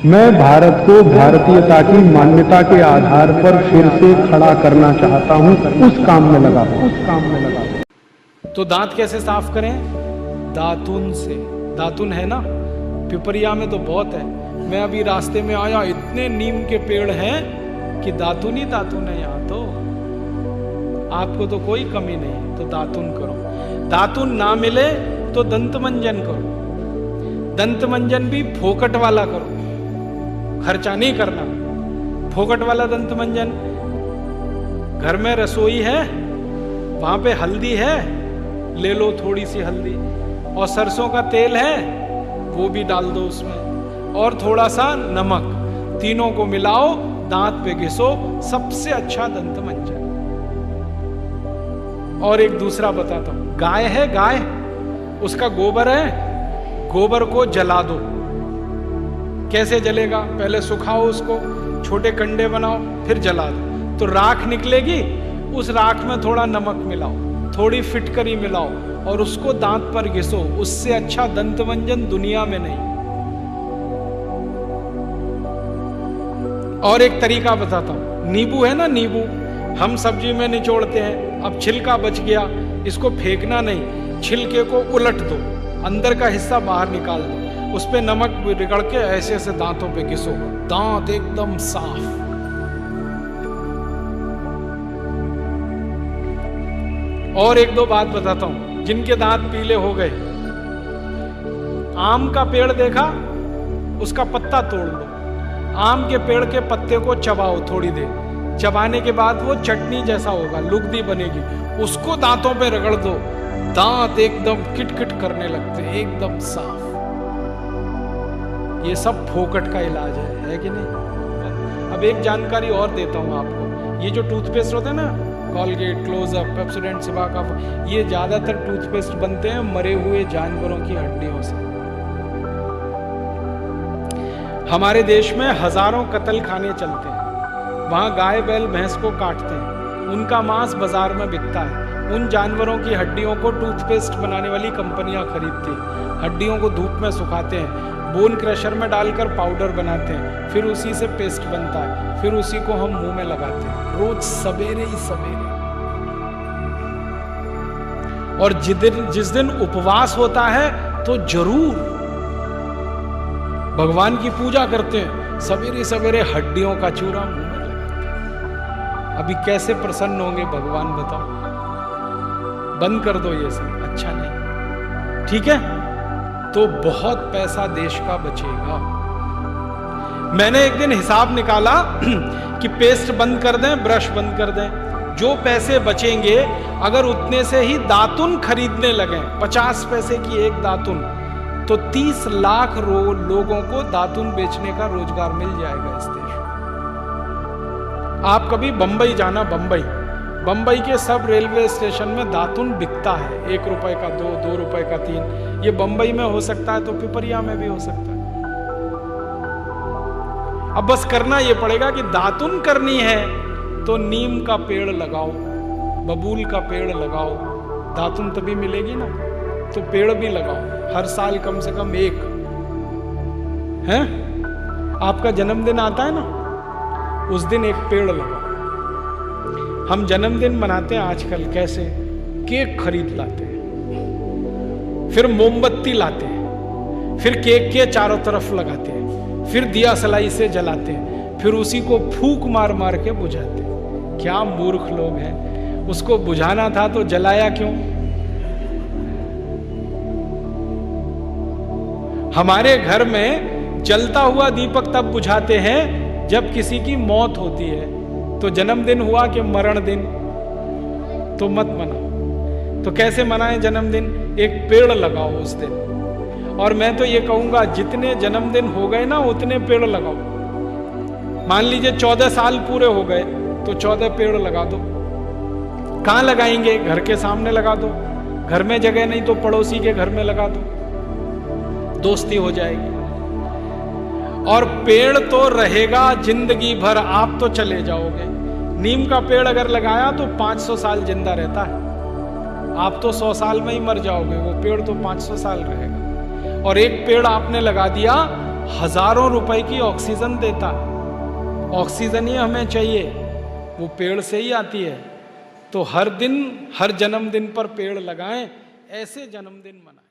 मैं भारत को भारतीयता की मान्यता के आधार पर फिर से खड़ा करना चाहता हूं, उस काम में लगा हूं। तो दांत कैसे साफ करें? दातुन से। दातुन है ना, पिपरिया में तो बहुत है। मैं अभी रास्ते में आया, इतने नीम के पेड़ हैं कि दातुन ही दातुन है यहाँ तो। आपको तो कोई कमी नहीं, तो दातुन करो। दातुन ना मिले तो दंत मंजन करो। दंत मंजन भी फोकट वाला करो, खर्चा नहीं करना। फोकट वाला दंत मंजन, घर में रसोई है, वहां पे हल्दी है, ले लो थोड़ी सी हल्दी, और सरसों का तेल है वो भी डाल दो उसमें, और थोड़ा सा नमक, तीनों को मिलाओ, दांत पे घिसो, सबसे अच्छा दंत मंजन। और एक दूसरा बताता हूं, गाय है, गाय, उसका गोबर है, गोबर को जला दो। कैसे जलेगा? पहले सुखाओ उसको, छोटे कंडे बनाओ, फिर जला दो, तो राख निकलेगी। उस राख में थोड़ा नमक मिलाओ, थोड़ी फिटकरी मिलाओ, और उसको दांत पर घिसो। उससे अच्छा दंत मंजन दुनिया में नहीं। और एक तरीका बताता हूं, नींबू है ना, नींबू हम सब्जी में निचोड़ते हैं। अब छिलका बच गया, इसको फेंकना नहीं, छिलके को उलट दो, अंदर का हिस्सा बाहर निकाल दो, उस पे नमक रगड़ के ऐसे ऐसे दांतों पे घिसो, दांत एकदम साफ। और एक दो बात बताता हूं, जिनके दांत पीले हो गए, आम का पेड़ देखा, उसका पत्ता तोड़ लो, आम के पेड़ के पत्ते को चबाओ थोड़ी देर, चबाने के बाद वो चटनी जैसा होगा, लुगदी बनेगी, उसको दांतों पे रगड़ दो, दांत एकदम किटकिट करने लगते, एकदम साफ। ये सब फोकट का इलाज है कि नहीं? अब एक जानकारी और देता हूं आपको, ये जो टूथपेस्ट होते हैं ना, कॉलगेट, क्लोजअप, पेप्सोडेंट, सिबाका, ये ज्यादातर टूथपेस्ट बनते हैं मरे हुए जानवरों की हड्डियों से। हमारे देश में हजारों कत्ल खाने चलते हैं, वहां गाय बैल भैंस को काटते हैं, उनका मांस बाजार में बिकता है। उन जानवरों की हड्डियों को टूथपेस्ट बनाने वाली कंपनियां खरीदती हैं, हड्डियों को धूप में सुखाते हैं, बोन क्रशर में डालकर पाउडर बनाते हैं, फिर उसी से पेस्ट बनता है, फिर उसी को हम मुंह में लगाते हैं रोज सवेरे ही सवेरे। और जिस दिन उपवास होता है तो जरूर भगवान की पूजा करते हैं, सवेरे सवेरे हड्डियों का चूरा मुंह में लगाते हैं। अभी कैसे प्रसन्न होंगे भगवान बताओ? बंद कर दो ये सब, अच्छा नहीं, ठीक है? तो बहुत पैसा देश का बचेगा। मैंने एक दिन हिसाब निकाला कि पेस्ट बंद कर दें, ब्रश बंद कर दें, जो पैसे बचेंगे अगर उतने से ही दातुन खरीदने लगे, 50 पैसे की एक दातुन, तो 30 लाख लोगों को दातुन बेचने का रोजगार मिल जाएगा इस देश में। आप कभी बंबई जाना, बंबई के सब रेलवे स्टेशन में दातुन बिकता है, 1 रुपए का 2 रुपए का 3। ये बंबई में हो सकता है तो पिपरिया में भी हो सकता है। अब बस करना ये पड़ेगा कि दातुन करनी है तो नीम का पेड़ लगाओ, बबूल का पेड़ लगाओ, दातुन तभी मिलेगी ना। तो पेड़ भी लगाओ, हर साल कम से कम एक। है आपका जन्मदिन आता है ना, उस दिन एक पेड़ लगाओ। हम जन्मदिन मनाते हैं आजकल कैसे? केक खरीद लाते हैं, फिर मोमबत्ती लाते हैं, फिर केक के चारों तरफ लगाते हैं, फिर दिया सलाई से जलाते हैं, फिर उसी को फूंक मार मार के बुझाते हैं। क्या मूर्ख लोग हैं! उसको बुझाना था तो जलाया क्यों? हमारे घर में जलता हुआ दीपक तब बुझाते हैं जब किसी की मौत होती है। तो जन्मदिन हुआ कि मरण दिन, तो मत मनाओ। तो कैसे मनाएं जन्मदिन? एक पेड़ लगाओ उस दिन। और मैं तो ये कहूंगा, जितने जन्मदिन हो गए ना उतने पेड़ लगाओ। मान लीजिए 14 साल पूरे हो गए तो 14 पेड़ लगा दो। कहां लगाएंगे? घर के सामने लगा दो, घर में जगह नहीं तो पड़ोसी के घर में लगा दो, दोस्ती हो जाएगी। और पेड़ तो रहेगा जिंदगी भर, आप तो चले जाओगे। नीम का पेड़ अगर लगाया तो 500 साल जिंदा रहता है, आप तो 100 साल में ही मर जाओगे, वो पेड़ तो 500 साल रहेगा। और एक पेड़ आपने लगा दिया, हजारों रुपए की ऑक्सीजन देता, ऑक्सीजन ही हमें चाहिए, वो पेड़ से ही आती है। तो हर दिन, हर जन्मदिन पर पेड़ लगाएं, ऐसे जन्मदिन मनाएं।